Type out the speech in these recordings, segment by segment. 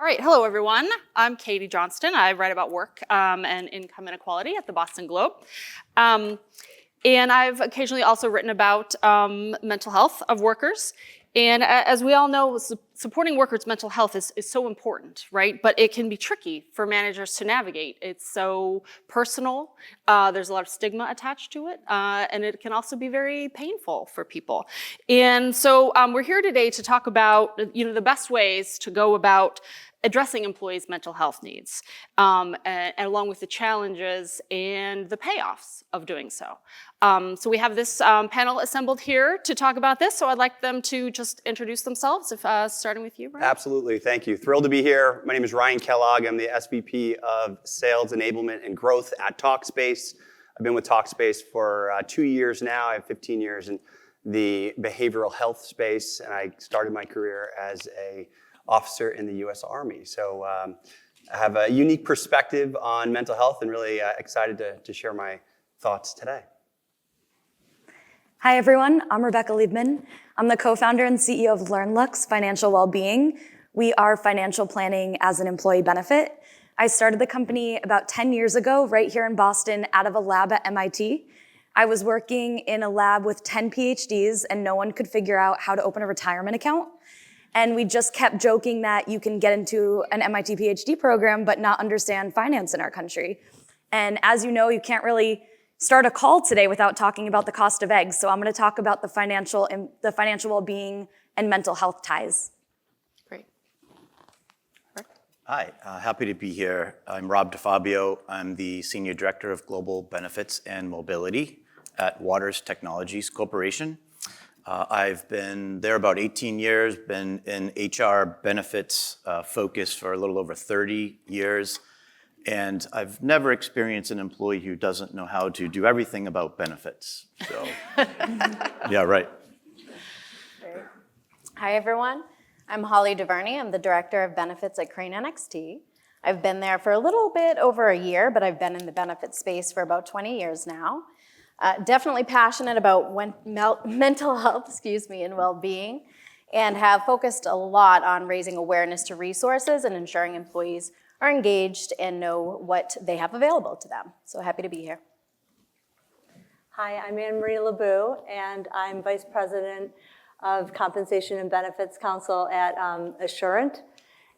All right, hello everyone. I'm Katie Johnston. I write about work and income inequality at the Boston Globe. And I've occasionally also written about mental health of workers. And as we all know, supporting workers' mental health is so important, right? But it can be tricky for managers to navigate. It's so personal. There's a lot of stigma attached to it. And it can also be very painful for people. And so we're here today to talk about the best ways to go about addressing employees' mental health needs, and along with the challenges and the payoffs of doing so. So we have this panel assembled here to talk about this, so I'd like them to just introduce themselves, starting with you, Ryan. Absolutely, thank you. Thrilled to be here. My name is Ryan Kellogg. I'm the SVP of Sales Enablement and Growth at Talkspace. I've been with Talkspace for 2 years now. I have 15 years in the behavioral health space, and I started my career as an officer in the U.S. Army. So I have a unique perspective on mental health and really excited to share my thoughts today. Hi everyone, I'm Rebecca Liebman. I'm the co-founder and CEO of LearnLux Financial Wellbeing. We are financial planning as an employee benefit. I started the company about 10 years ago right here in Boston out of a lab at MIT. I was working in a lab with 10 PhDs and no one could figure out how to open a retirement account. And we just kept joking that you can get into an MIT PhD program but not understand finance in our country. And as you know, you can't really start a call today without talking about the cost of eggs. So I'm going to talk about the financial well-being and mental health ties. Great. Hi, happy to be here. I'm Rob DeFabio. I'm the Senior Director of Global Benefits and Mobility at Waters Technologies Corporation. I've been there about 18 years, been in HR benefits focus for a little over 30 years, and I've never experienced an employee who doesn't know how to do everything about benefits. So, yeah, right. Hi, everyone. I'm Holly DeVerney. I'm the Director of Benefits at Crane NXT. I've been there for a little bit over a year, but I've been in the benefits space for about 20 years now. Definitely passionate about mental health, and well-being, and have focused a lot on raising awareness to resources and ensuring employees are engaged and know what they have available to them. So happy to be here. Hi, I'm Anne-Marie LeBeau, and I'm Vice President of Compensation and Benefits Council at Assurant.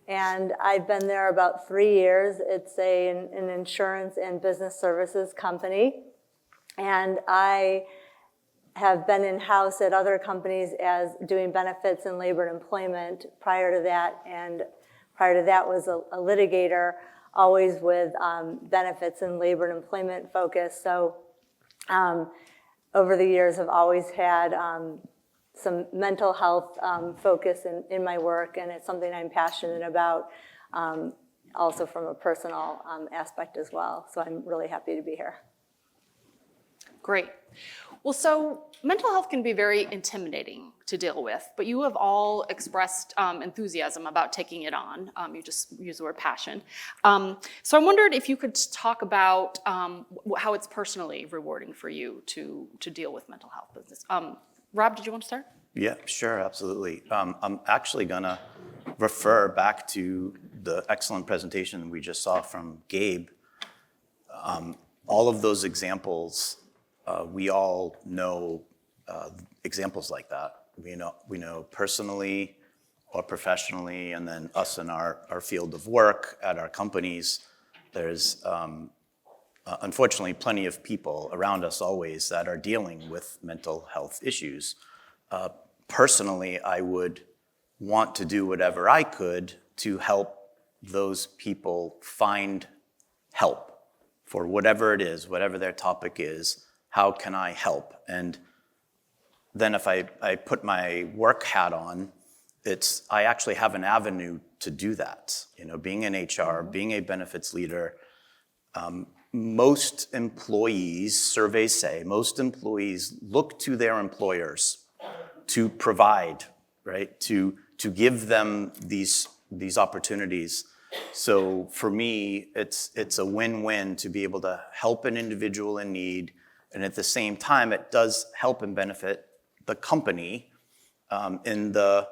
And I've been there about 3 years. It's an insurance and business services company. And I have been in-house at other companies as doing benefits and labor and employment prior to that. And prior to that was a litigator, always with benefits and labor and employment focus. So over the years, I've always had some mental health focus in my work, and it's something I'm passionate about, also from a personal aspect as well. So I'm really happy to be here. Great. Well, so mental health can be very intimidating to deal with, but you have all expressed enthusiasm about taking it on. You just used the word passion. So I wondered if you could talk about how it's personally rewarding for you to deal with mental health business. Rob, did you want to start? Yeah, sure, absolutely. I'm actually gonna refer back to the excellent presentation we just saw from Gabe. All of those examples, we all know examples like that. We know personally or professionally, and then us in our field of work at our companies, there's unfortunately plenty of people around us always that are dealing with mental health issues. Personally, I would want to do whatever I could to help those people find help for whatever it is, whatever their topic is. How can I help? And then if I put my work hat on, I actually have an avenue to do that. Being in HR, being a benefits leader, most employees, surveys say, most employees look to their employers to provide, right? To give them these opportunities. So for me, it's a win-win to be able to help an individual in need, and at the same time, it does help and benefit the company in the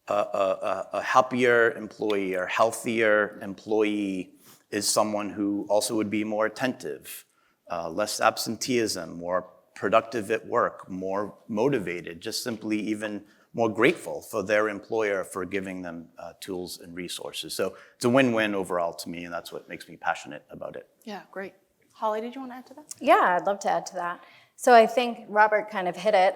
a happier employee or healthier employee is someone who also would be more attentive, less absenteeism, more productive at work, more motivated, just simply even more grateful for their employer for giving them tools and resources. So it's a win-win overall to me, and that's what makes me passionate about it. Yeah, great. Holly, did you want to add to that? Yeah, I'd love to add to that. So I think Robert kind of hit it.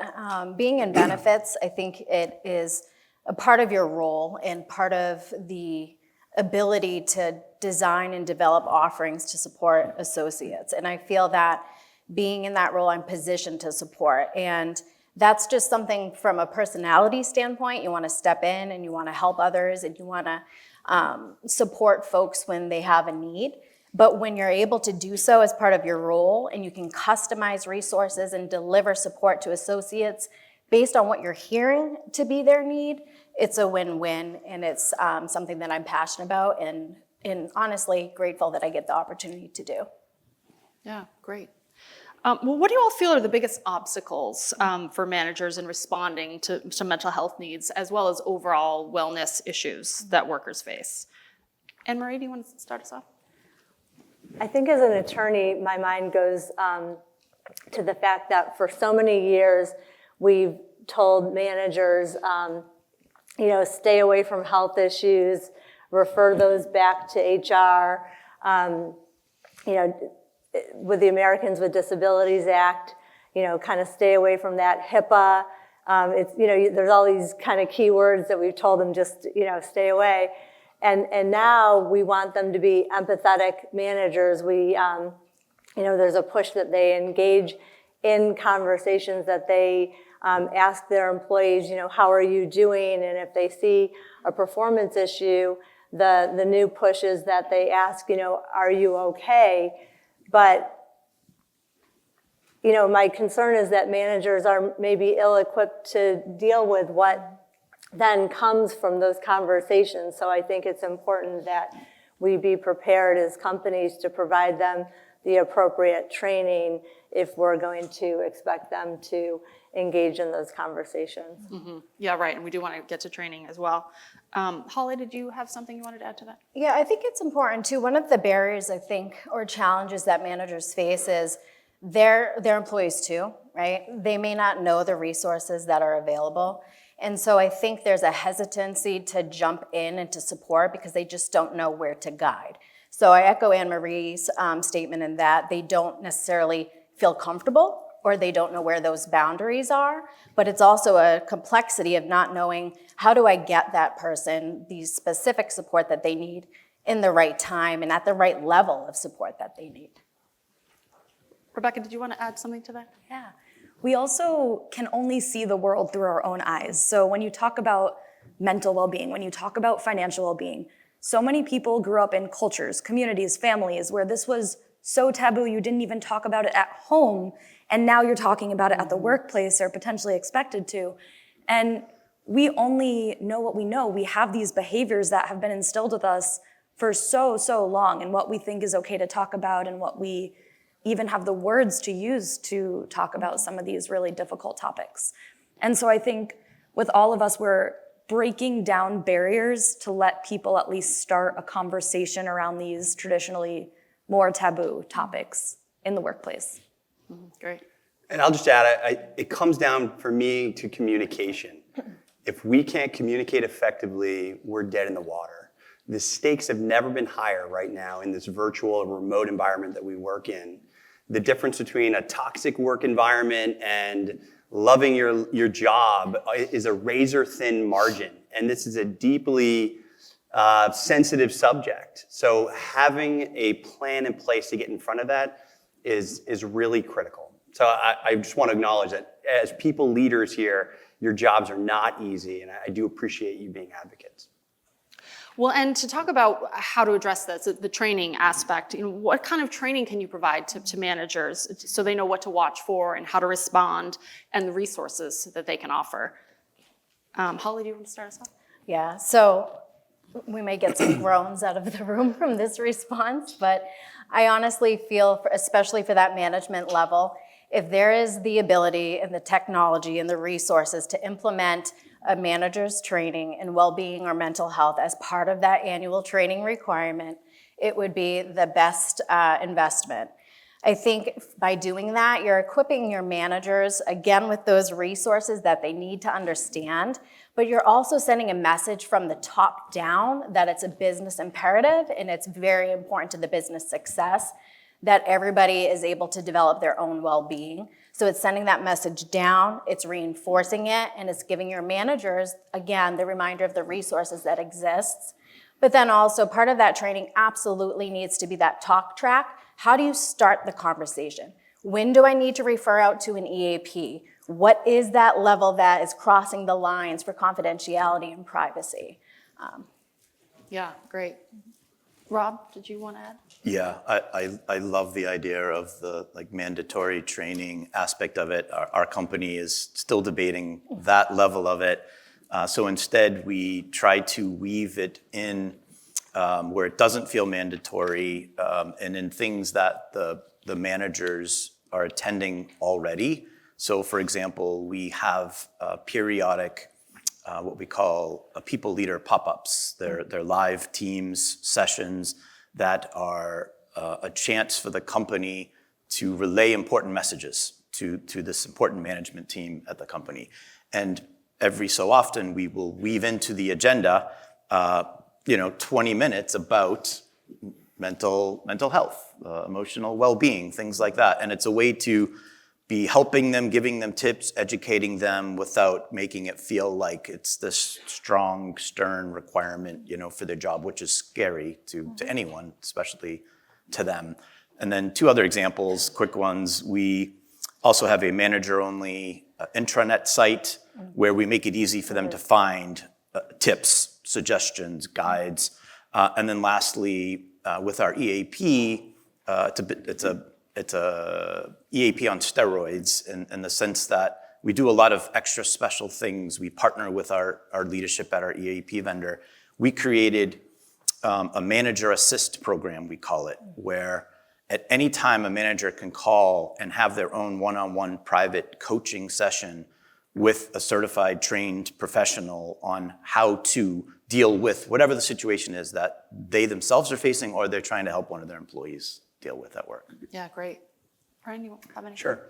Being in benefits, I think it is a part of your role and part of the ability to design and develop offerings to support associates. And I feel that being in that role, I'm positioned to support. And that's just something from a personality standpoint. You want to step in and you want to help others and you want to support folks when they have a need. But when you're able to do so as part of your role and you can customize resources and deliver support to associates based on what you're hearing to be their need, it's a win-win, and it's something that I'm passionate about and honestly grateful that I get the opportunity to do. Yeah, great. Well, what do you all feel are the biggest obstacles for managers in responding to mental health needs, as well as overall wellness issues that workers face? Anne-Marie, do you want to start us off? I think as an attorney, my mind goes to the fact that for so many years, we've told managers, stay away from health issues, refer those back to HR. With the Americans with Disabilities Act, kind of stay away from that. HIPAA, there's all these kind of keywords that we've told them just, stay away. And now we want them to be empathetic managers. There's a push that they engage in conversations, that they ask their employees, how are you doing? And if they see a performance issue, the new push is that they ask, are you okay? But, my concern is that managers are maybe ill-equipped to deal with what then comes from those conversations. So I think it's important that we be prepared as companies to provide them the appropriate training if we're going to expect them to engage in those conversations. Mm-hmm. Yeah, right, and we do want to get to training as well. Holly, did you have something you wanted to add to that? Yeah, I think it's important too. One of the barriers, I think, or challenges that managers face is their employees too, right? They may not know the resources that are available. And so I think there's a hesitancy to jump in and to support because they just don't know where to guide. So I echo Anne-Marie's statement in that they don't necessarily feel comfortable or they don't know where those boundaries are, but it's also a complexity of not knowing how do I get that person the specific support that they need in the right time and at the right level of support that they need. Rebecca, did you want to add something to that? Yeah. We also can only see the world through our own eyes. So when you talk about mental well-being, when you talk about financial well-being, so many people grew up in cultures, communities, families where this was so taboo you didn't even talk about it at home, and now you're talking about it at the workplace or potentially expected to. And we only know what we know. We have these behaviors that have been instilled with us for so long, and what we think is okay to talk about and what we even have the words to use to talk about some of these really difficult topics. And so I think with all of us, we're breaking down barriers to let people at least start a conversation around these traditionally more taboo topics in the workplace. Mm-hmm. Great. And I'll just add, it comes down for me to communication. If we can't communicate effectively, we're dead in the water. The stakes have never been higher right now in this virtual remote environment that we work in. The difference between a toxic work environment and loving your job is a razor-thin margin. And this is a deeply sensitive subject. So having a plan in place to get in front of that is really critical. So I just want to acknowledge that as people leaders here, your jobs are not easy, and I do appreciate you being advocates. Well, and to talk about how to address this, the training aspect, what kind of training can you provide to managers so they know what to watch for and how to respond and the resources that they can offer? Holly, do you want to start us off? Yeah, so we may get some groans out of the room from this response, but I honestly feel, especially for that management level, if there is the ability and the technology and the resources to implement a manager's training in well-being or mental health as part of that annual training requirement, it would be the best investment. I think by doing that, you're equipping your managers, again, with those resources that they need to understand, but you're also sending a message from the top down that it's a business imperative and it's very important to the business success that everybody is able to develop their own well-being. So it's sending that message down, it's reinforcing it, and it's giving your managers, again, the reminder of the resources that exists. But then also part of that training absolutely needs to be that talk track. How do you start the conversation? When do I need to refer out to an EAP? What is that level that is crossing the lines for confidentiality and privacy? Yeah, great. Rob, did you want to add? Yeah, I love the idea of the mandatory training aspect of it. Our company is still debating that level of it. So instead, we try to weave it in where it doesn't feel mandatory and in things that the managers are attending already. So for example, we have periodic what we call people leader pop-ups. They're live Teams sessions that are a chance for the company to relay important messages to this important management team at the company. And every so often, we will weave into the agenda 20 minutes about mental health, emotional well-being, things like that. And it's a way to be helping them, giving them tips, educating them without making it feel like it's this strong, stern requirement, for their job, which is scary to anyone, especially to them. And then 2 other examples, quick ones. We also have a manager-only intranet site where we make it easy for them to find tips, suggestions, guides. And then lastly, with our EAP, it's a EAP on steroids in the sense that we do a lot of extra special things. We partner with our leadership at our EAP vendor. We created a manager assist program, we call it, where at any time a manager can call and have their own one-on-one private coaching session with a certified, trained professional on how to deal with whatever the situation is that they themselves are facing or they're trying to help one of their employees deal with at work. Yeah, great. Brian, you have anything? Sure.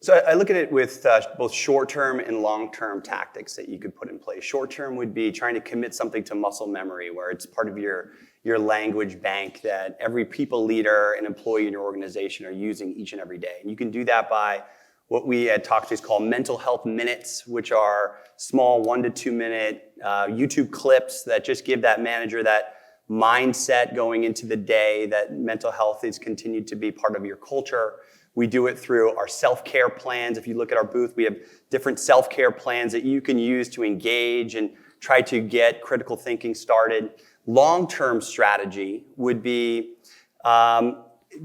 So I look at it with both short-term and long-term tactics that you could put in place. Short-term would be trying to commit something to muscle memory, where it's part of your language bank that every people leader and employee in your organization are using each and every day. And you can do that by what we at Talkspace call mental health minutes, which are small 1 to 2 minute YouTube clips that just give that manager that mindset going into the day that mental health is continued to be part of your culture. We do it through our self-care plans. If you look at our booth, we have different self-care plans that you can use to engage and try to get critical thinking started. Long-term strategy would be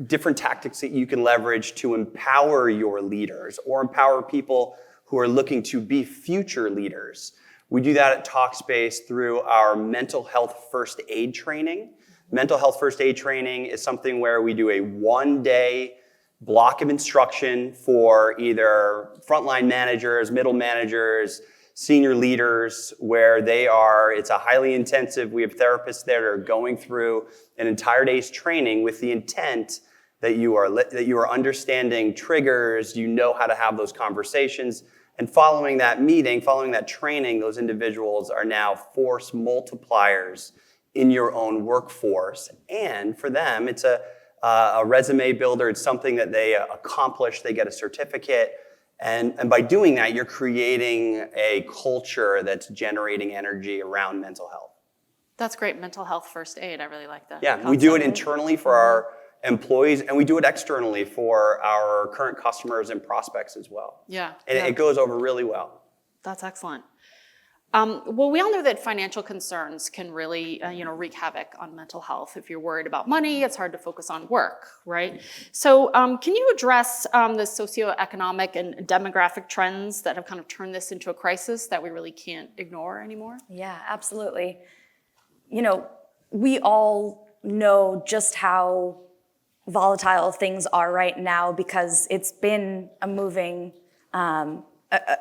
different tactics that you can leverage to empower your leaders or empower people who are looking to be future leaders. We do that at Talkspace through our mental health first aid training. Mental health first aid training is something where we do a 1-day block of instruction for either frontline managers, middle managers, senior leaders, where it's a highly intensive, we have therapists there that are going through an entire day's training with the intent that you are understanding triggers, you know how to have those conversations. And following that meeting, following that training, those individuals are now force multipliers in your own workforce. And for them, it's a resume builder. It's something that they accomplish. They get a certificate. And by doing that, you're creating a culture that's generating energy around mental health. That's great. Mental health first aid. I really like that. Yeah, we do it internally for our employees, and we do it externally for our current customers and prospects as well. Yeah. And it goes over really well. That's excellent. Well, we all know that financial concerns can really, wreak havoc on mental health. If you're worried about money, it's hard to focus on work, right? So can you address the socioeconomic and demographic trends that have kind of turned this into a crisis that we really can't ignore anymore? Yeah, absolutely. We all know just how volatile things are right now because it's been a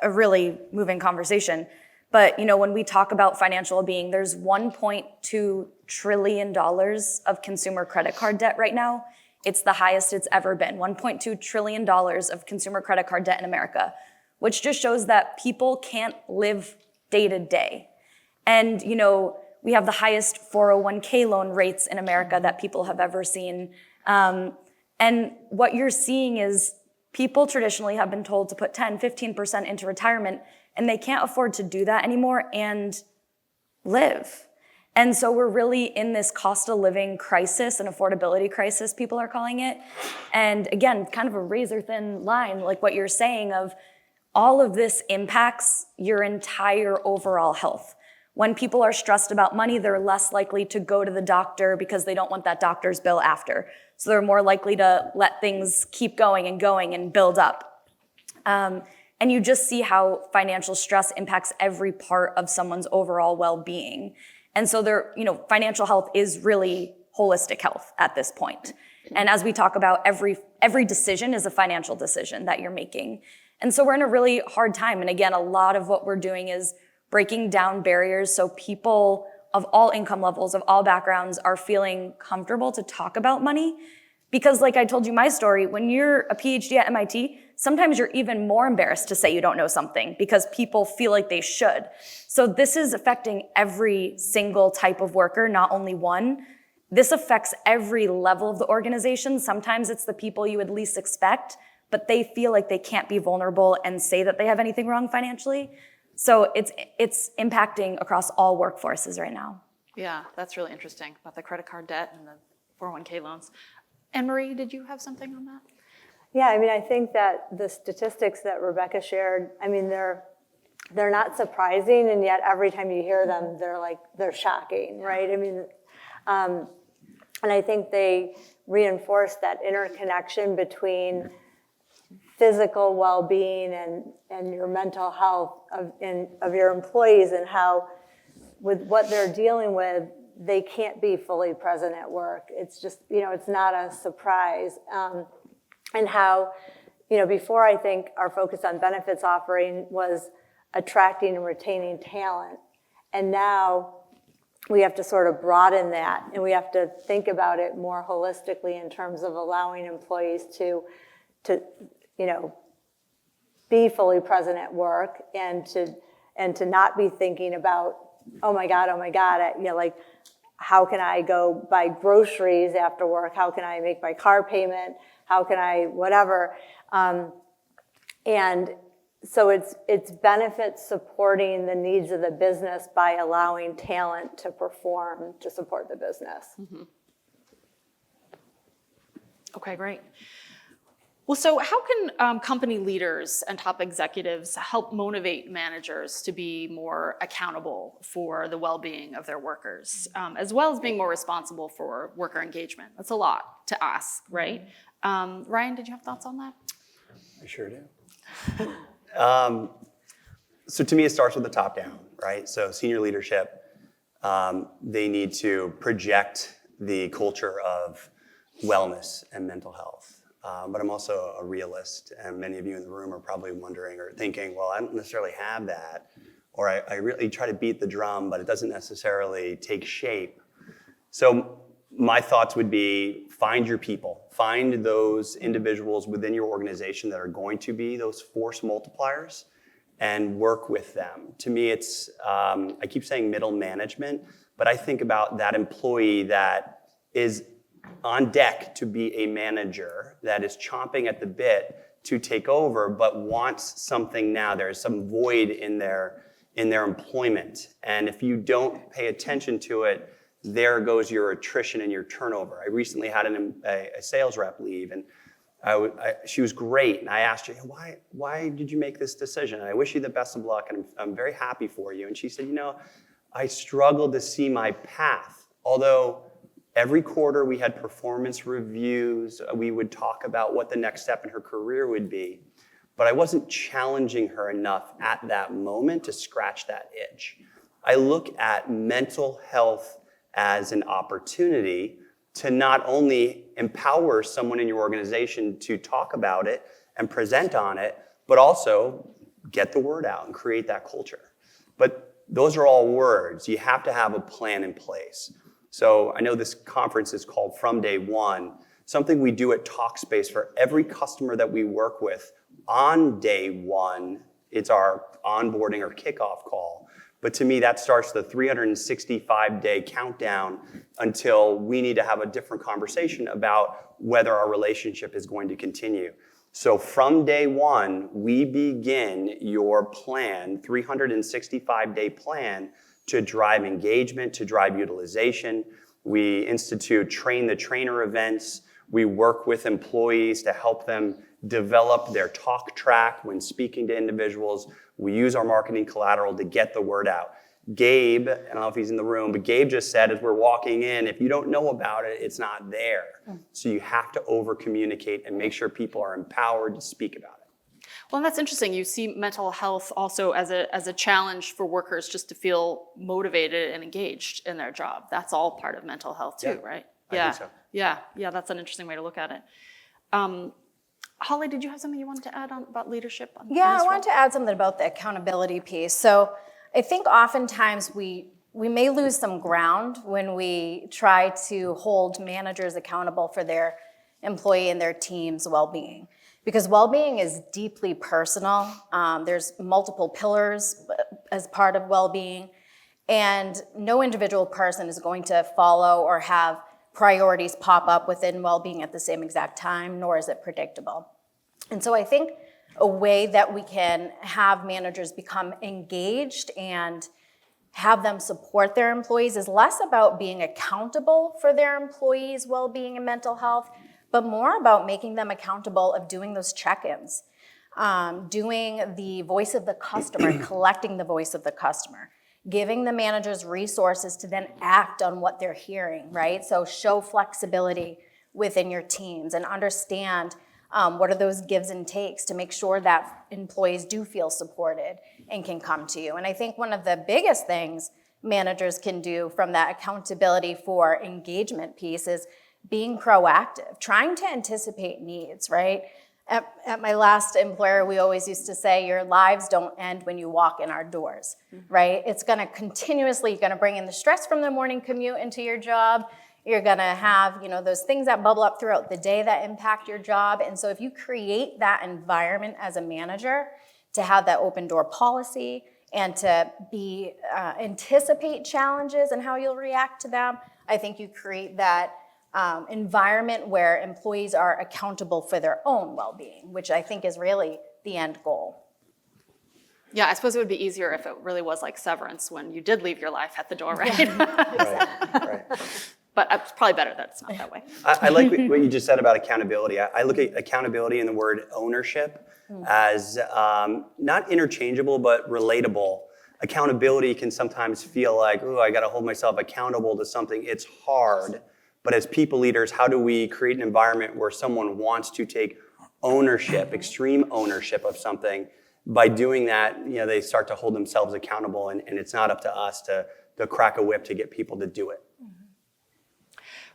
really moving conversation. But when we talk about financial well-being, there's $1.2 trillion of consumer credit card debt right now. It's the highest it's ever been, $1.2 trillion of consumer credit card debt in America, which just shows that people can't live day to day. And, we have the highest 401k loan rates in America that people have ever seen. And what you're seeing is people traditionally have been told to put 10, 15% into retirement, and they can't afford to do that anymore and live. And so we're really in this cost of living crisis, an affordability crisis, people are calling it. And again, kind of a razor thin line, like what you're saying of all of this impacts your entire overall health. When people are stressed about money, they're less likely to go to the doctor because they don't want that doctor's bill after. So they're more likely to let things keep going and build up. And you just see how financial stress impacts every part of someone's overall well-being. And so financial health is really holistic health at this point. And as we talk about, every decision is a financial decision that you're making. And so we're in a really hard time. And again, a lot of what we're doing is breaking down barriers so people of all income levels, of all backgrounds, are feeling comfortable to talk about money. Because like I told you my story, when you're a PhD at MIT, sometimes you're even more embarrassed to say you don't know something because people feel like they should. So this is affecting every single type of worker, not only one. This affects every level of the organization. Sometimes it's the people you would least expect, but they feel like they can't be vulnerable and say that they have anything wrong financially. So it's impacting across all workforces right now. Yeah, that's really interesting about the credit card debt and the 401k loans. Anne-Marie, did you have something on that? Yeah, I think that the statistics that Rebecca shared, they're not surprising, and yet every time you hear them, they're shocking, right? And I think they reinforce that interconnection between physical well-being and your mental health of your employees, and how with what they're dealing with, they can't be fully present at work. It's just, it's not a surprise. And how, before I think our focus on benefits offering was attracting and retaining talent. And now we have to sort of broaden that, and we have to think about it more holistically in terms of allowing employees to be fully present at work, and to not be thinking about, oh my God, how can I go buy groceries after work? How can I make my car payment? How can I whatever? And so it's benefits supporting the needs of the business by allowing talent to perform to support the business. Mm-hmm. Okay, great. Well, so how can company leaders and top executives help motivate managers to be more accountable for the well-being of their workers, as well as being more responsible for worker engagement? That's a lot to ask, right? Ryan, did you have thoughts on that? I sure do. So to me, it starts with the top down, right? So senior leadership, they need to project the culture of wellness and mental health. But I'm also a realist, and many of you in the room are probably wondering or thinking, well, I don't necessarily have that, or I really try to beat the drum, but it doesn't necessarily take shape. So my thoughts would be, find your people. Find those individuals within your organization that are going to be those force multipliers, and work with them. To me, it's, I keep saying middle management, but I think about that employee that is on deck to be a manager, that is chomping at the bit to take over, but wants something now. There's some void in their employment. And if you don't pay attention to it, there goes your attrition and your turnover. I recently had a sales rep leave, and she was great. And I asked her, why did you make this decision? And I wish you the best of luck, and I'm very happy for you. And she said, I struggled to see my path. Although every quarter we had performance reviews, we would talk about what the next step in her career would be. But I wasn't challenging her enough at that moment to scratch that itch. I look at mental health as an opportunity to not only empower someone in your organization to talk about it and present on it, but also get the word out and create that culture. But those are all words. You have to have a plan in place. So I know this conference is called From Day One. Something we do at Talkspace for every customer that we work with on day one, it's our onboarding or kickoff call. But to me, that starts the 365-day countdown until we need to have a different conversation about whether our relationship is going to continue. So from day one, we begin your plan, 365-day plan, to drive engagement, to drive utilization. We institute train the trainer events. We work with employees to help them develop their talk track when speaking to individuals. We use our marketing collateral to get the word out. Gabe, I don't know if he's in the room, but Gabe just said as we're walking in, if you don't know about it, it's not there. So you have to over-communicate and make sure people are empowered to speak about it. Well, and that's interesting. You see mental health also as a challenge for workers just to feel motivated and engaged in their job. That's all part of mental health too, right? I think so. Yeah, that's an interesting way to look at it. Holly, did you have something you wanted to add on about leadership? Yeah, I wanted to add something about the accountability piece. So I think oftentimes we may lose some ground when we try to hold managers accountable for their employee and their team's well-being. Because well-being is deeply personal. There's multiple pillars as part of well-being, and no individual person is going to follow or have priorities pop up within well-being at the same exact time, nor is it predictable. And so I think a way that we can have managers become engaged and have them support their employees is less about being accountable for their employees' well-being and mental health, but more about making them accountable of doing those check-ins, doing the voice of the customer and collecting the voice of the customer, giving the managers resources to then act on what they're hearing, right? So show flexibility within your teams and understand what are those gives and takes to make sure that employees do feel supported and can come to you. And I think one of the biggest things managers can do from that accountability for engagement piece is being proactive, trying to anticipate needs, right? At my last employer, we always used to say, your lives don't end when you walk in our doors, right? It's gonna continuously, you're gonna bring in the stress from the morning commute into your job. You're gonna have, those things that bubble up throughout the day that impact your job. And so if you create that environment as a manager to have that open door policy and to be anticipate challenges and how you'll react to them, I think you create that environment where employees are accountable for their own well-being, which I think is really the end goal. Yeah, I suppose it would be easier if it really was like Severance when you did leave your life at the door, right? Right. But it's probably better that it's not that way. I like what you just said about accountability. I look at accountability and the word ownership as not interchangeable, but relatable. Accountability can sometimes feel like, oh, I got to hold myself accountable to something. It's hard. But as people leaders, how do we create an environment where someone wants to take ownership, extreme ownership of something? By doing that, they start to hold themselves accountable, and it's not up to us to crack a whip to get people to do it.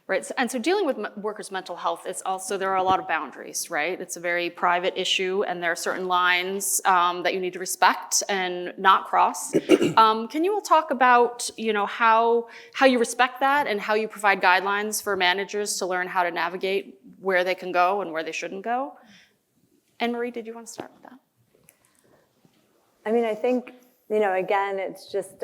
Right, and so dealing with workers' mental health is also, there are a lot of boundaries, right? It's a very private issue, and there are certain lines that you need to respect and not cross. Can you all talk about, how you respect that and how you provide guidelines for managers to learn how to navigate where they can go and where they shouldn't go? Anne-Marie, did you want to start with that? I mean, I think, again, it's just,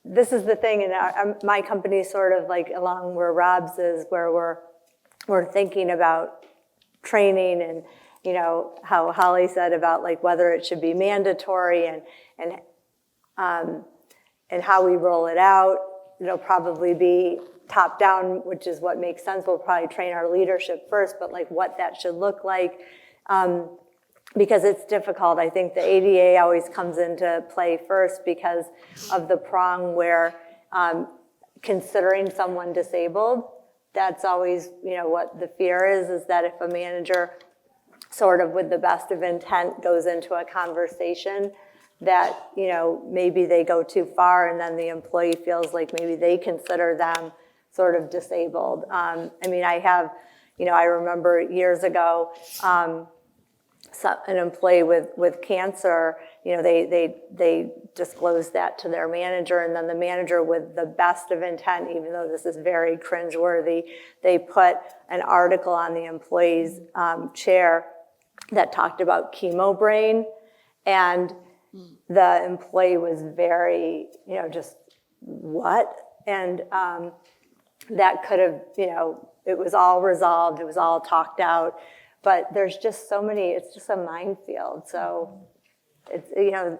this is the thing, and my company is sort of like along where Rob's is, where we're thinking about training and, how Holly said about like whether it should be mandatory and how we roll it out. It'll probably be top down, which is what makes sense. We'll probably train our leadership first, but like what that should look like. Because it's difficult. I think the ADA always comes into play first because of the prong where considering someone disabled, that's always, what the fear is that if a manager sort of with the best of intent goes into a conversation that, maybe they go too far and then the employee feels like maybe they consider them sort of disabled. I remember years ago, an employee with cancer, they disclose that to their manager, and then the manager, with the best of intent, even though this is very cringeworthy, they put an article on the employee's chair that talked about chemo brain, and the employee was very, just what? And that could have, it was all resolved, it was all talked out. But there's just so many, it's just a minefield. So, it's,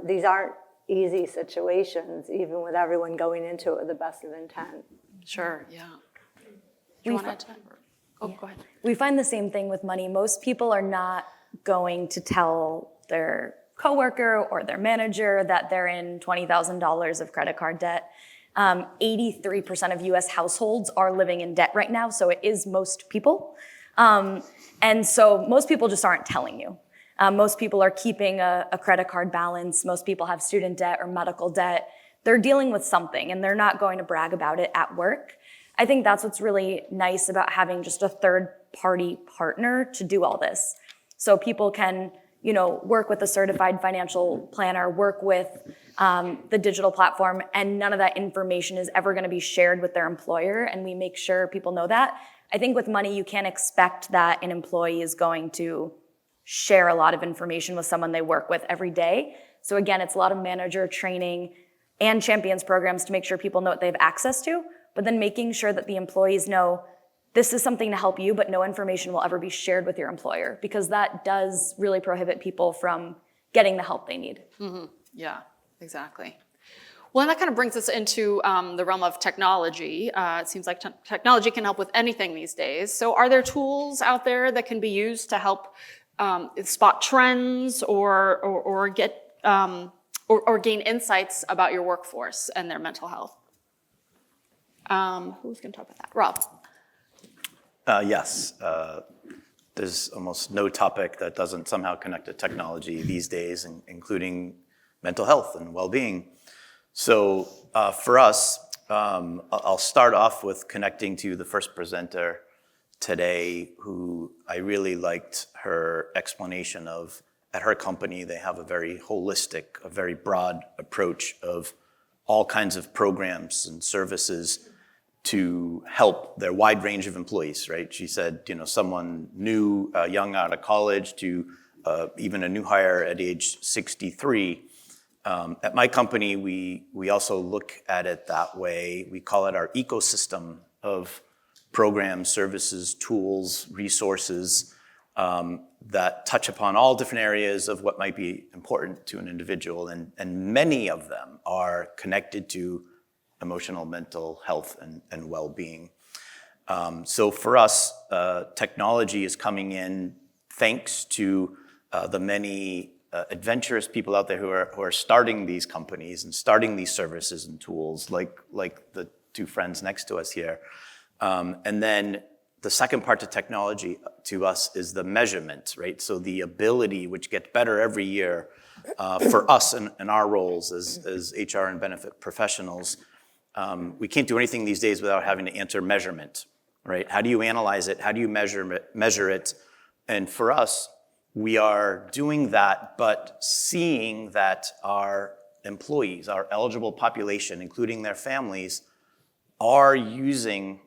these aren't easy situations, even with everyone going into it with the best of intent. Sure, yeah. Do you want to add to that? Oh, go ahead. We find the same thing with money. Most people are not going to tell their coworker or their manager that they're in $20,000 of credit card debt. 83% of US households are living in debt right now, so it is most people. And so most people just aren't telling you. Most people are keeping a credit card balance. Most people have student debt or medical debt. They're dealing with something, and they're not going to brag about it at work. I think that's what's really nice about having just a third-party partner to do all this. So people can, work with a certified financial planner, work with the digital platform, and none of that information is ever going to be shared with their employer, and we make sure people know that. I think with money, you can't expect that an employee is going to share a lot of information with someone they work with every day. So again, it's a lot of manager training and champions programs to make sure people know what they have access to, but then making sure that the employees know this is something to help you, but no information will ever be shared with your employer, because that does really prohibit people from getting the help they need. Mm-hmm. Yeah, exactly. Well, and that kind of brings us into the realm of technology. It seems like technology can help with anything these days. So are there tools out there that can be used to help spot trends or get or gain insights about your workforce and their mental health? Who's going to talk about that? Rob. Yes. There's almost no topic that doesn't somehow connect to technology these days, including mental health and well-being. So for us, I'll start off with connecting to the first presenter today, who I really liked her explanation of, at her company, they have a very holistic, a very broad approach of all kinds of programs and services to help their wide range of employees, right? She said, someone new, young out of college, to even a new hire at age 63. At my company, we also look at it that way. We call it our ecosystem of programs, services, tools, resources that touch upon all different areas of what might be important to an individual. And many of them are connected to emotional, mental health, and well-being. So for us, technology is coming in thanks to the many adventurous people out there who are starting these companies and starting these services and tools, like the two friends next to us here. And then the second part to technology to us is the measurement, right? So the ability, which gets better every year for us in our roles as HR and benefit professionals. We can't do anything these days without having to answer measurement, right? How do you analyze it? How do you measure it? And for us, we are doing that, but seeing that our employees, our eligible population, including their families, are using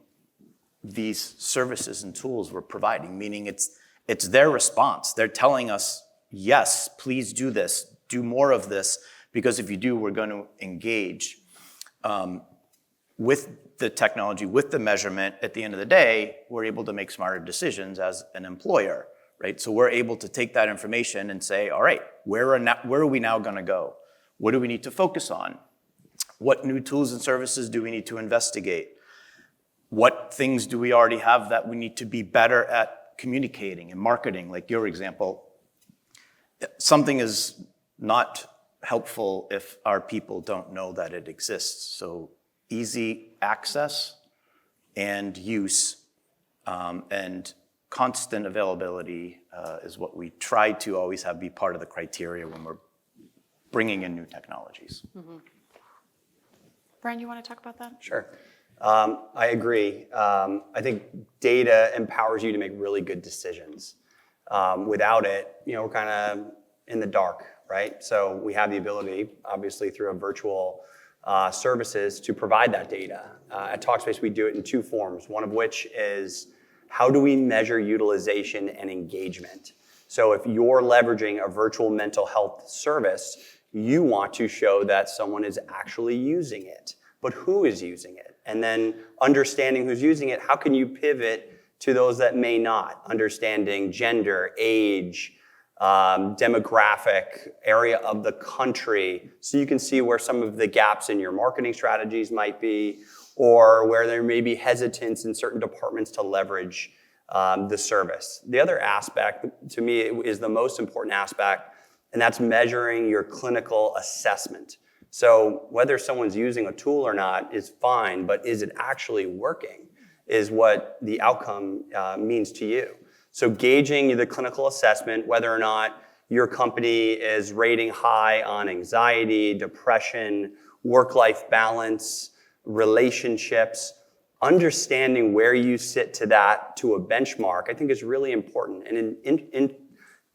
these services and tools we're providing, meaning it's their response. They're telling us, yes, please do this, do more of this, because if you do, we're going to engage. With the technology, with the measurement, at the end of the day, we're able to make smarter decisions as an employer, right? So we're able to take that information and say, all right, where are we now going to go? What do we need to focus on? What new tools and services do we need to investigate? What things do we already have that we need to be better at communicating and marketing, like your example? Something is not helpful if our people don't know that it exists. So easy access and use and constant availability is what we try to always have be part of the criteria when we're bringing in new technologies. Mm-hmm. Brian, you want to talk about that? Sure. I agree. I think data empowers you to make really good decisions. Without it, we're kind of in the dark, right? So we have the ability, obviously through a virtual services, to provide that data. At Talkspace, we do it in two forms, one of which is how do we measure utilization and engagement? So if you're leveraging a virtual mental health service, you want to show that someone is actually using it, but who is using it? And then understanding who's using it, how can you pivot to those that may not? Understanding gender, age, demographic, area of the country, so you can see where some of the gaps in your marketing strategies might be, or where there may be hesitance in certain departments to leverage the service. The other aspect, to me, is the most important aspect, and that's measuring your clinical assessment. So whether someone's using a tool or not is fine, but is it actually working is what the outcome means to you. So gauging the clinical assessment, whether or not your company is rating high on anxiety, depression, work-life balance, relationships, understanding where you sit to a benchmark, I think is really important. And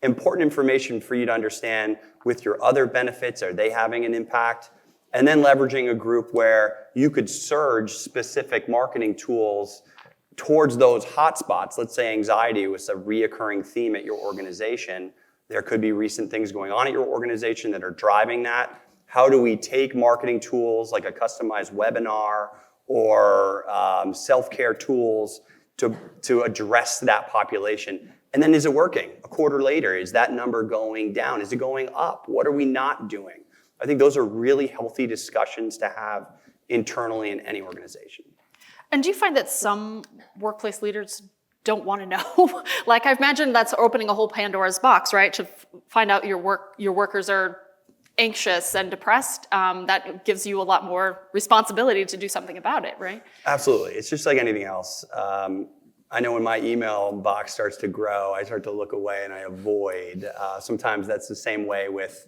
important information for you to understand with your other benefits. Are they having an impact? And then leveraging a group where you could surge specific marketing tools towards those hotspots. Let's say anxiety was a reoccurring theme at your organization. There could be recent things going on at your organization that are driving that. How do we take marketing tools like a customized webinar or self-care tools to address that population? And then is it working? A quarter later, is that number going down? Is it going up? What are we not doing? I think those are really healthy discussions to have internally in any organization. And do you find that some workplace leaders don't want to know? Like, I imagine that's opening a whole Pandora's box, right? To find out your workers are anxious and depressed, that gives you a lot more responsibility to do something about it, right? Absolutely. It's just like anything else. I know when my email box starts to grow, I start to look away and I avoid. Sometimes that's the same way with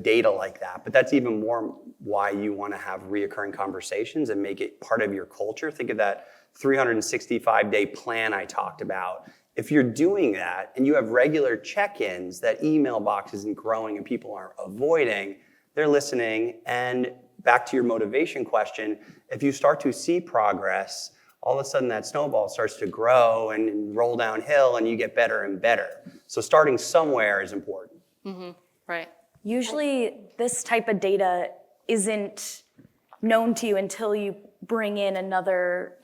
data like that. But that's even more why you want to have reoccurring conversations and make it part of your culture. Think of that 365-day plan I talked about. If you're doing that and you have regular check-ins, that email box isn't growing and people aren't avoiding, they're listening. And back to your motivation question, if you start to see progress, all of a sudden that snowball starts to grow and roll downhill and you get better and better. So starting somewhere is important. Mm-hmm. Right. Usually this type of data isn't known to you until you bring in another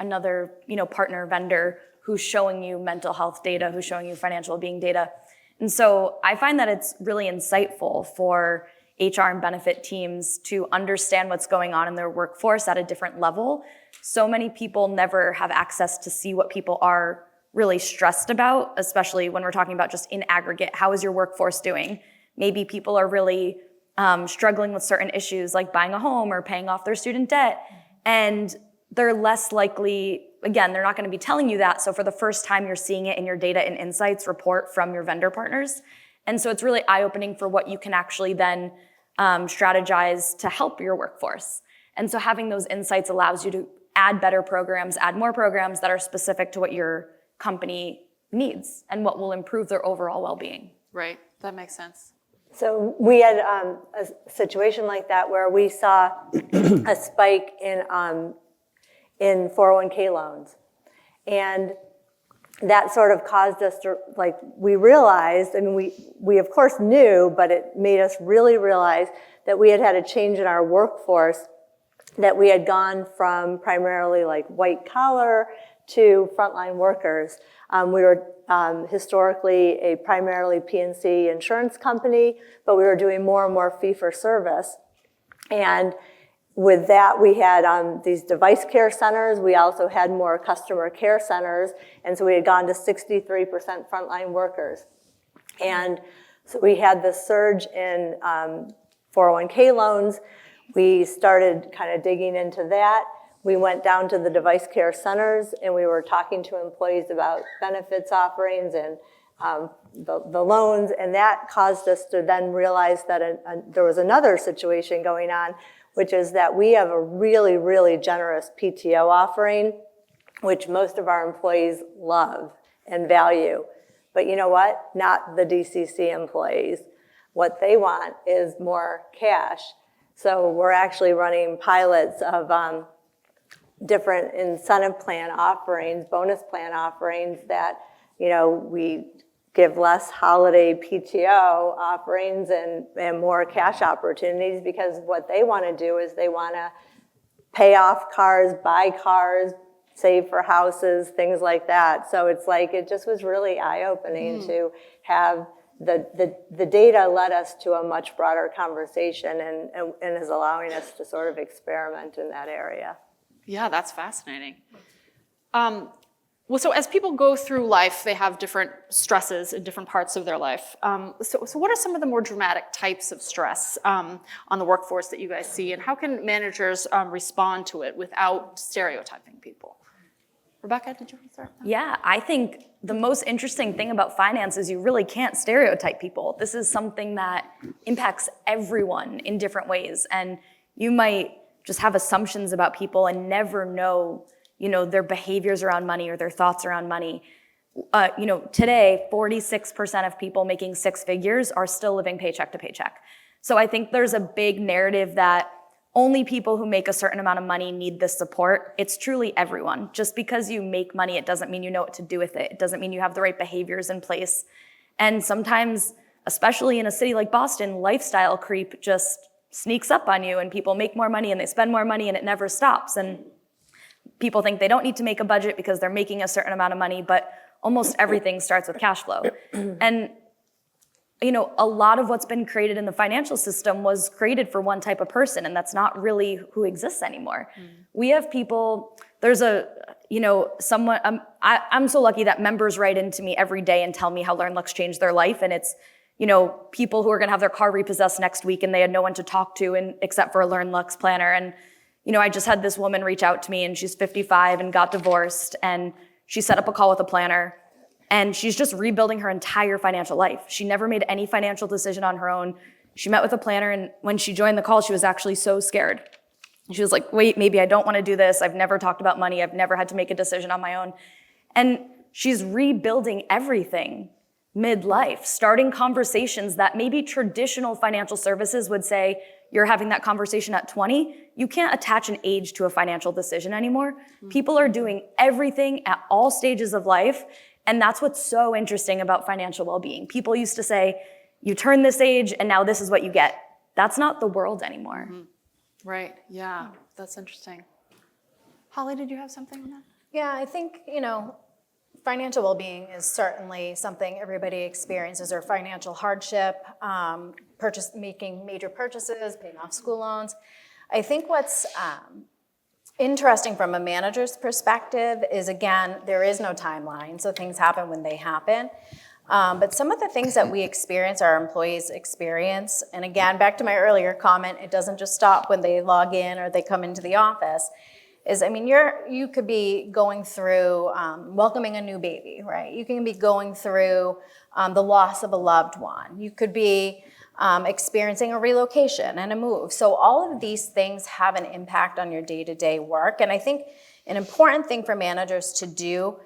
partner vendor who's showing you mental health data, who's showing you financial well-being data. And so I find that it's really insightful for HR and benefit teams to understand what's going on in their workforce at a different level. So many people never have access to see what people are really stressed about, especially when we're talking about just in aggregate, how is your workforce doing? Maybe people are really struggling with certain issues like buying a home or paying off their student debt. And they're less likely, again, they're not going to be telling you that. So for the first time, you're seeing it in your data and insights report from your vendor partners. And so it's really eye-opening for what you can actually then strategize to help your workforce. And so having those insights allows you to add better programs, add more programs that are specific to what your company needs and what will improve their overall well-being. Right. That makes sense. So we had a situation like that where we saw a spike in 401k loans. And that sort of caused us to, we realized, we of course knew, but it made us really realize that we had a change in our workforce, that we had gone from primarily white collar to frontline workers. We were historically a primarily P&C insurance company, but we were doing more and more fee-for-service. And with that, we had these device care centers. We also had more customer care centers. And so we had gone to 63% frontline workers. And so we had this surge in 401k loans. We started kind of digging into that. We went down to the device care centers and we were talking to employees about benefits offerings and the loans, and that caused us to then realize that there was another situation going on, which is that we have a really, really generous PTO offering, which most of our employees love and value. But you know what? Not the DCC employees. What they want is more cash. So we're actually running pilots of different incentive plan offerings, bonus plan offerings that, we give less holiday PTO offerings and more cash opportunities, because what they want to do is they want to pay off cars, buy cars, save for houses, things like that. So it's like, it just was really eye-opening to have the data led us to a much broader conversation and is allowing us to sort of experiment in that area. Yeah, that's fascinating. Well, so as people go through life, they have different stresses in different parts of their life. So what are some of the more dramatic types of stress on the workforce that you guys see, and how can managers respond to it without stereotyping people? Rebecca, did you want to start? Yeah, I think the most interesting thing about finance is you really can't stereotype people. This is something that impacts everyone in different ways, and you might just have assumptions about people and never know their behaviors around money or their thoughts around money. Today, 46% of people making six figures are still living paycheck to paycheck. So I think there's a big narrative that only people who make a certain amount of money need this support. It's truly everyone. Just because you make money, it doesn't mean you know what to do with it. It doesn't mean you have the right behaviors in place. And sometimes, especially in a city like Boston, lifestyle creep just sneaks up on you, and people make more money and they spend more money and it never stops. And people think they don't need to make a budget because they're making a certain amount of money, but almost everything starts with cash flow. And a lot of what's been created in the financial system was created for one type of person, and that's not really who exists anymore. We have people, there's someone, I'm so lucky that members write into me every day and tell me how LearnLux changed their life, and it's people who are gonna have their car repossessed next week and they had no one to talk to except for a LearnLux planner. And I just had this woman reach out to me, and she's 55 and got divorced, and she set up a call with a planner, and she's just rebuilding her entire financial life. She never made any financial decision on her own. She met with a planner, and when she joined the call, she was actually so scared. She was like, wait, maybe I don't want to do this. I've never talked about money. I've never had to make a decision on my own. And she's rebuilding everything midlife, starting conversations that maybe traditional financial services would say, you're having that conversation at 20. You can't attach an age to a financial decision anymore. People are doing everything at all stages of life, and that's what's so interesting about financial well-being. People used to say, you turn this age and now this is what you get. That's not the world anymore. Right, yeah, that's interesting. Holly, did you have something on that? Yeah, I think, financial well-being is certainly something everybody experiences, or financial hardship, making major purchases, paying off school loans. I think what's interesting from a manager's perspective is, again, there is no timeline, so things happen when they happen. But some of the things that we experience, our employees experience, and again, back to my earlier comment, it doesn't just stop when they log in or they come into the office, is, you could be going through welcoming a new baby, right? You can be going through the loss of a loved one. You could be experiencing a relocation and a move. So all of these things have an impact on your day-to-day work. And I think an important thing for managers to do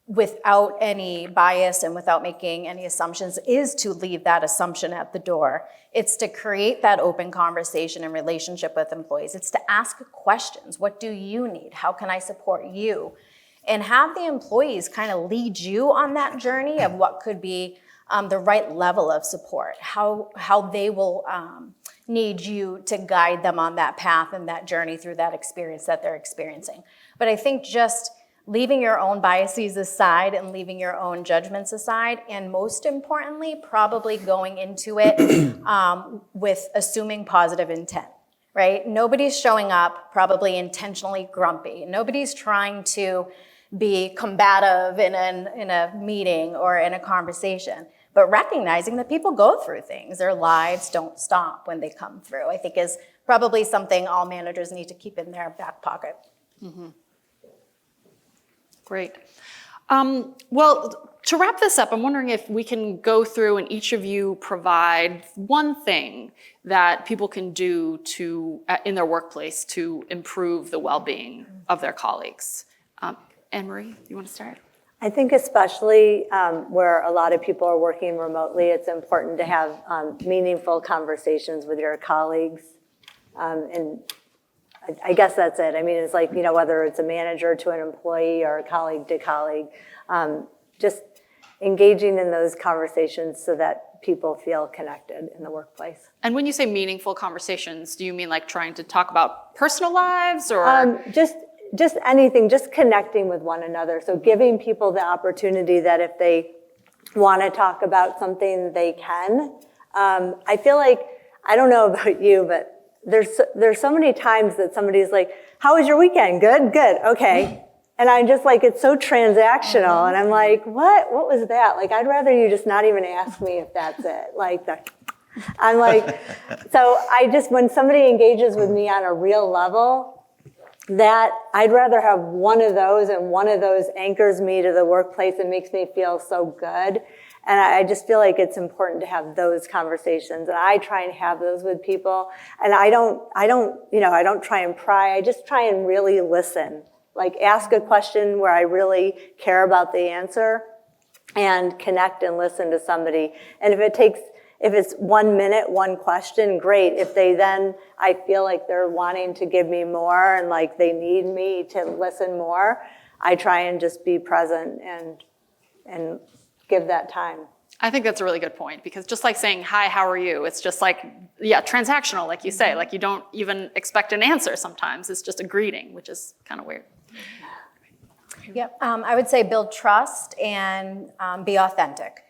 without any bias and without making any assumptions is to leave that assumption at the door. It's to create that open conversation and relationship with employees. It's to ask questions. What do you need? How can I support you? And have the employees kind of lead you on that journey of what could be the right level of support, how they will need you to guide them on that path and that journey through that experience that they're experiencing. But I think just leaving your own biases aside and leaving your own judgments aside, and most importantly, probably going into it with assuming positive intent, right? Nobody's showing up probably intentionally grumpy. Nobody's trying to be combative in a meeting or in a conversation, but recognizing that people go through things. Their lives don't stop when they come through, I think is probably something all managers need to keep in their back pocket. Mm-hmm. Great. Well, to wrap this up, I'm wondering if we can go through and each of you provide one thing that people can do in their workplace to improve the well-being of their colleagues. Anne-Marie, you want to start? I think especially where a lot of people are working remotely, it's important to have meaningful conversations with your colleagues. And I guess that's it. I mean, it's like, whether it's a manager to an employee or a colleague to colleague, just engaging in those conversations so that people feel connected in the workplace. And when you say meaningful conversations, do you mean like trying to talk about personal lives or? Just anything, just connecting with one another. So giving people the opportunity that if they want to talk about something, they can. I feel like, I don't know about you, but there's so many times that somebody's like, how was your weekend? Good, good, okay. And I'm just like, it's so transactional. And I'm like, what was that? Like, I'd rather you just not even ask me if that's it. I'm like, so when somebody engages with me on a real level, that I'd rather have one of those, and one of those anchors me to the workplace and makes me feel so good. And I just feel like it's important to have those conversations, and I try and have those with people. And I don't try and pry. I just try and really listen. Like, ask a question where I really care about the answer, and connect and listen to somebody. And if it's 1 minute, one question, great. If I feel like they're wanting to give me more and like they need me to listen more, I try and just be present and give that time. I think that's a really good point, because just like saying, hi, how are you? It's just like, transactional, like you say, like you don't even expect an answer sometimes. It's just a greeting, which is kind of weird. Yep, I would say build trust and be authentic.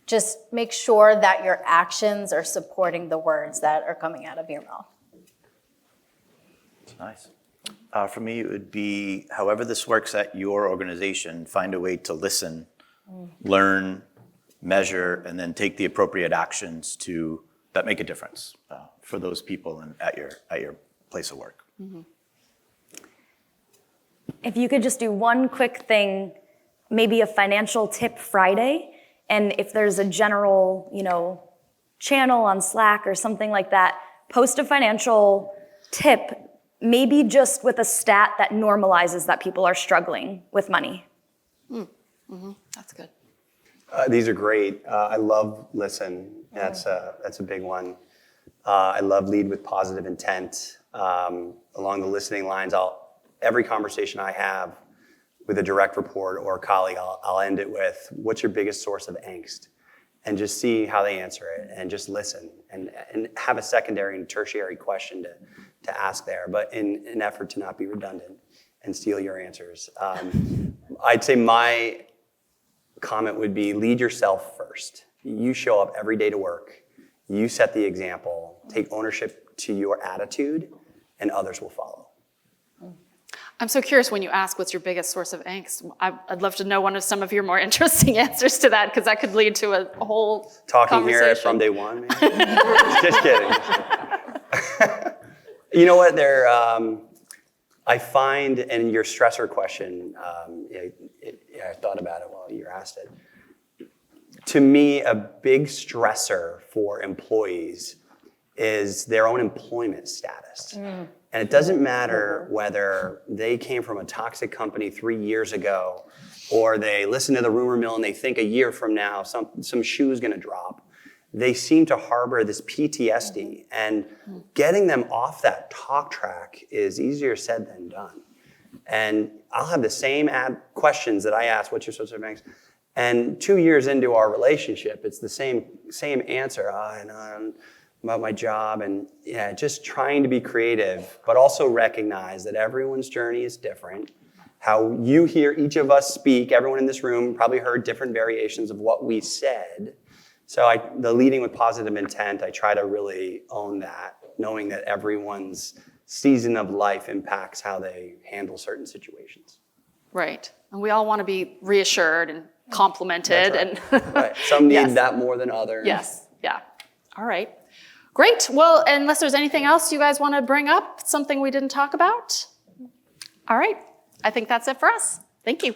Just make sure that your actions are supporting the words that are coming out of your mouth. That's nice. For me, it would be, however this works at your organization, find a way to listen, learn, measure, and then take the appropriate actions that make a difference for those people and at your place of work. Mm-hmm. If you could just do one quick thing, maybe a financial tip Friday, and if there's a general, channel on Slack or something like that, post a financial tip, maybe just with a stat that normalizes that people are struggling with money. Mm-hmm. That's good. These are great. I love listen. That's a big one. I love lead with positive intent. Along the listening lines, every conversation I have with a direct report or a colleague, I'll end it with, what's your biggest source of angst? And just see how they answer it, and just listen, and have a secondary and tertiary question to ask there, but in an effort to not be redundant and steal your answers. I'd say my comment would be, lead yourself first. You show up every day to work. You set the example. Take ownership to your attitude, and others will follow. I'm so curious, when you ask what's your biggest source of angst, I'd love to know some of your more interesting answers to that, because that could lead to a whole Talking conversation. here from day one, maybe? Just kidding. You know what? I find in your stressor question, I thought about it while you asked it. To me, a big stressor for employees is their own employment status. And it doesn't matter whether they came from a toxic company 3 years ago, or they listen to the rumor mill and they think a year from now some shoe's gonna drop. They seem to harbor this PTSD, and getting them off that talk track is easier said than done. And I'll have the same questions that I ask, what's your source of angst? And 2 years into our relationship, it's the same answer. I know about my job, and just trying to be creative, but also recognize that everyone's journey is different. How you hear each of us speak, everyone in this room probably heard different variations of what we said. So the leading with positive intent, I try to really own that, knowing that everyone's season of life impacts how they handle certain situations. Right. And we all want to be reassured and complimented. That's right. And Right. Some need Yes. that more than others. Yes. Yeah. All right. Great. Well, unless there's anything else you guys want to bring up, something we didn't talk about? All right. I think that's it for us. Thank you.